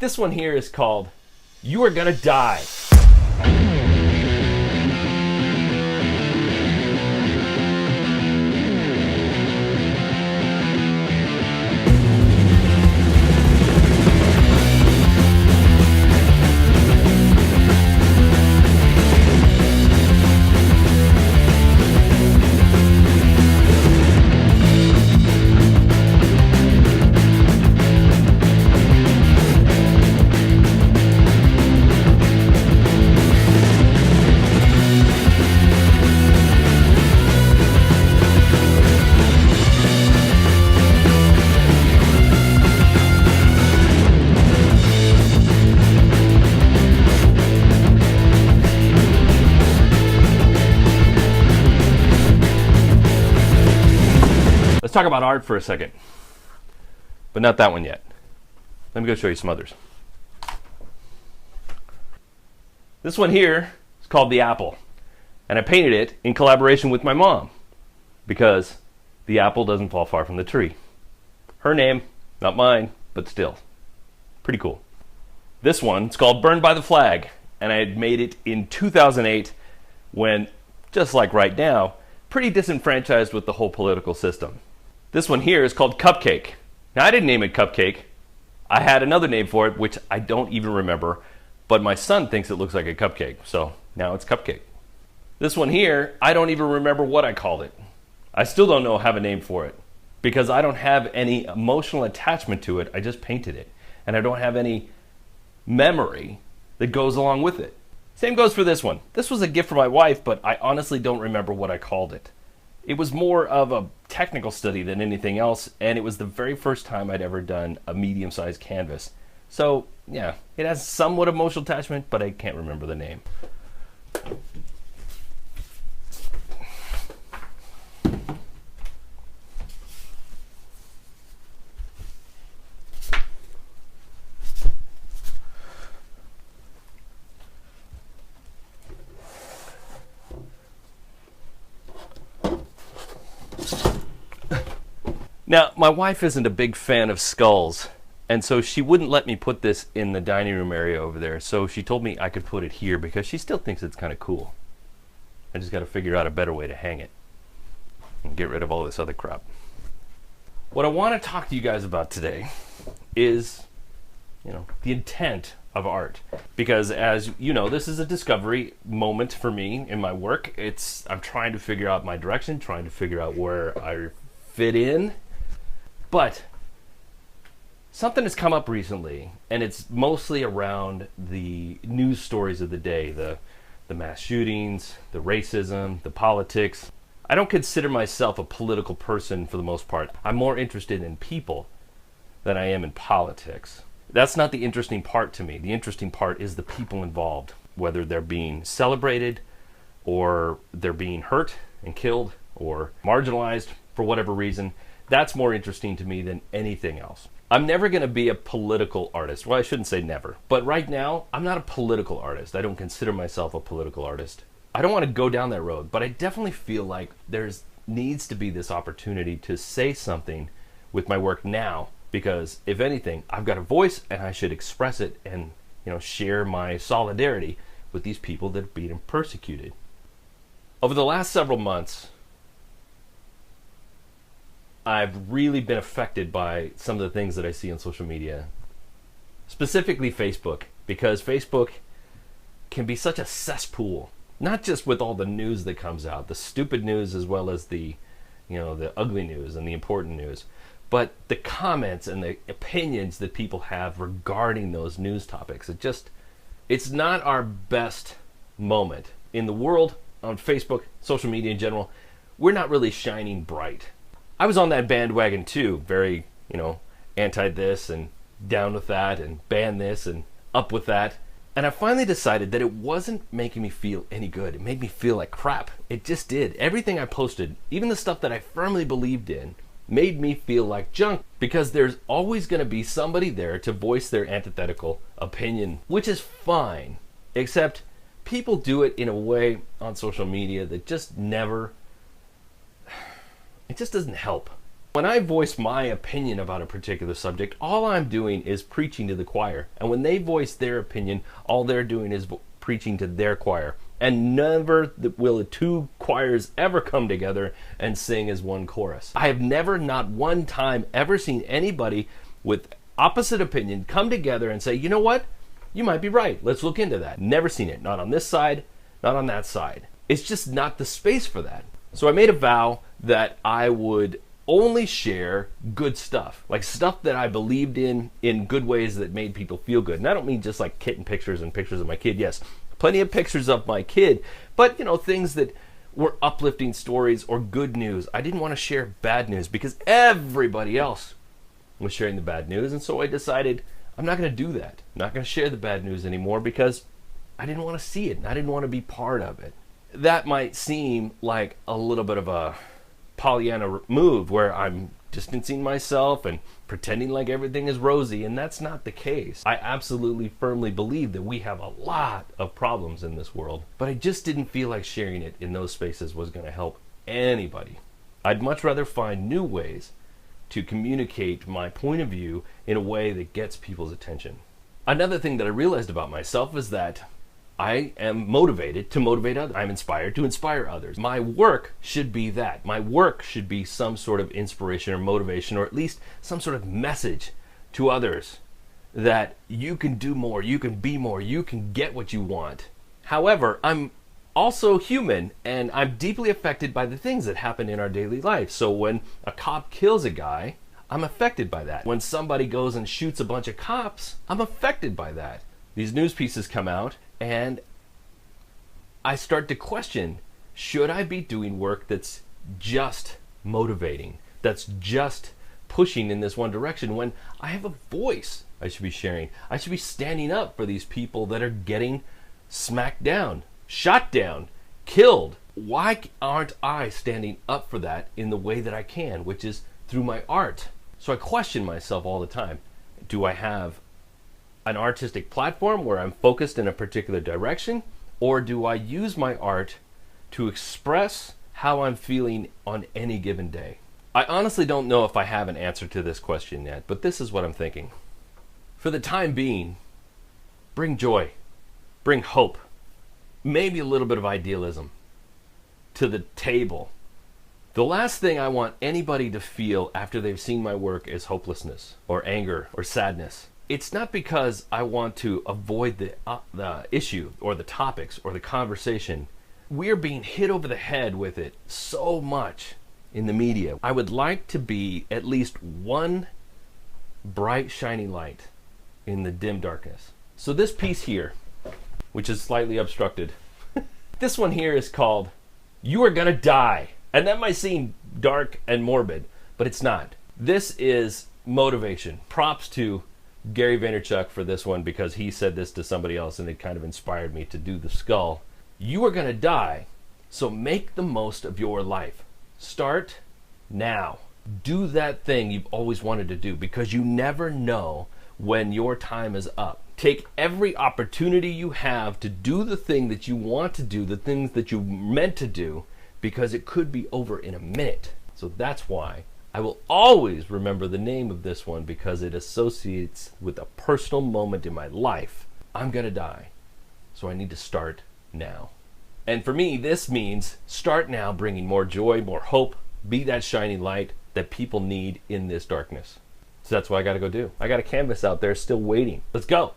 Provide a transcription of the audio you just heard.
This one here is called You Are Gonna Die. Let's talk about art for a second, but not that one yet. Let me go show you some others. This one here is called The Apple, and I painted it in collaboration with my mom because the apple doesn't fall far from the tree. Her name, not mine, but still, pretty cool. This one's called Burned by the Flag, and I had made it in 2008 when, just like right now, pretty disenfranchised with the whole political system. This one here is called Cupcake. Now, I didn't name it Cupcake. I had another name for it, which I don't even remember, but my son thinks it looks like a cupcake, so now it's Cupcake. This one here, I don't even remember what I called it. I still don't know have a name for it because I don't have any emotional attachment to it. I just painted it, and I don't have any memory that goes along with it. Same goes for this one. This was a gift from my wife, but I honestly don't remember what I called it. It was more of a technical study than anything else, and it was the very first time I'd ever done a medium-sized canvas. So, yeah, it has somewhat emotional attachment, but I can't remember the name. Now, my wife isn't a big fan of skulls, and so she wouldn't let me put this in the dining room area over there, so she told me I could put it here because she still thinks it's kind of cool. I just got to figure out a better way to hang it and get rid of all this other crap. What I want to talk to you guys about today is, the intent of art. Because as you know, this is a discovery moment for me in my work. I'm trying to figure out my direction, trying to figure out where I fit in. But something has come up recently, and it's mostly around the news stories of the day, the mass shootings, the racism, the politics. I don't consider myself a political person for the most part. I'm more interested in people than I am in politics. That's not the interesting part to me. The interesting part is the people involved, whether they're being celebrated or they're being hurt and killed or marginalized for whatever reason. That's more interesting to me than anything else. I'm never going to be a political artist. Well, I shouldn't say never. But right now, I'm not a political artist. I don't consider myself a political artist. I don't want to go down that road, but I definitely feel like there's needs to be this opportunity to say something with my work now, because if anything, I've got a voice and I should express it and, share my solidarity with these people that are being persecuted. Over the last several months, I've really been affected by some of the things that I see on social media, specifically Facebook, because Facebook can be such a cesspool, not just with all the news that comes out, the stupid news as well as the ugly news and the important news, but the comments and the opinions that people have regarding those news topics. It's not our best moment in the world on Facebook, social media in general. We're not really shining bright. I was on that bandwagon too, very, anti this and down with that and ban this and up with that. And I finally decided that it wasn't making me feel any good. It made me feel like crap. It just did. Everything I posted, even the stuff that I firmly believed in, made me feel like junk, because there's always going to be somebody there to voice their antithetical opinion, which is fine, except people do it in a way on social media that just never, it just doesn't help. When I voice my opinion about a particular subject, all I'm doing is preaching to the choir. And when they voice their opinion, all they're doing is preaching to their choir. And never will the two choirs ever come together and sing as one chorus. I have never, not one time, ever seen anybody with opposite opinion come together and say, you know what? You might be right. Let's look into that. Never seen it. Not on this side, not on that side. It's just not the space for that. So I made a vow that I would only share good stuff, like stuff that I believed in good ways that made people feel good. And I don't mean just like kitten pictures and pictures of my kid. Yes, plenty of pictures of my kid, but things that were uplifting stories or good news. I didn't want to share bad news because everybody else was sharing the bad news. And so I decided I'm not going to do that. I'm not going to share the bad news anymore because I didn't want to see it and I didn't want to be part of it. That might seem like a little bit of a Pollyanna move where I'm distancing myself and pretending like everything is rosy, and that's not the case. I absolutely firmly believe that we have a lot of problems in this world, but I just didn't feel like sharing it in those spaces was going to help anybody. I'd much rather find new ways to communicate my point of view in a way that gets people's attention. Another thing that I realized about myself is that I am motivated to motivate others. I'm inspired to inspire others. My work should be that. My work should be some sort of inspiration or motivation, or at least some sort of message to others that you can do more, you can be more, you can get what you want. However, I'm also human, and I'm deeply affected by the things that happen in our daily life. So when a cop kills a guy, I'm affected by that. When somebody goes and shoots a bunch of cops, I'm affected by that. These news pieces come out, and I start to question, should I be doing work that's just motivating, that's just pushing in this one direction, when I have a voice I should be sharing? I should be standing up for these people that are getting smacked down, shot down, killed. Why aren't I standing up for that in the way that I can, which is through my art? So I question myself all the time. Do I have an artistic platform where I'm focused in a particular direction, or do I use my art to express how I'm feeling on any given day? I honestly don't know if I have an answer to this question yet, but this is what I'm thinking. For the time being, bring joy, bring hope, maybe a little bit of idealism to the table. The last thing I want anybody to feel after they've seen my work is hopelessness or anger or sadness. It's not because I want to avoid the issue or the topics or the conversation. We're being hit over the head with it so much in the media. I would like to be at least one bright, shining light in the dim darkness. So this piece here, which is slightly obstructed, this one here is called "You Are Gonna Die." And that might seem dark and morbid, but it's not. This is motivation. Props to Gary Vaynerchuk for this one, because he said this to somebody else and it kind of inspired me to do the skull. You are going to die, so make the most of your life. Start now. Do that thing you've always wanted to do, because you never know when your time is up. Take every opportunity you have to do the thing that you want to do, the things that you meant to do, because it could be over in a minute. So that's why I will always remember the name of this one, because it associates with a personal moment in my life. I'm gonna die, so I need to start now. And for me, this means start now, bringing more joy, more hope, be that shining light that people need in this darkness. So that's what I gotta go do. I got a canvas out there still waiting. Let's go.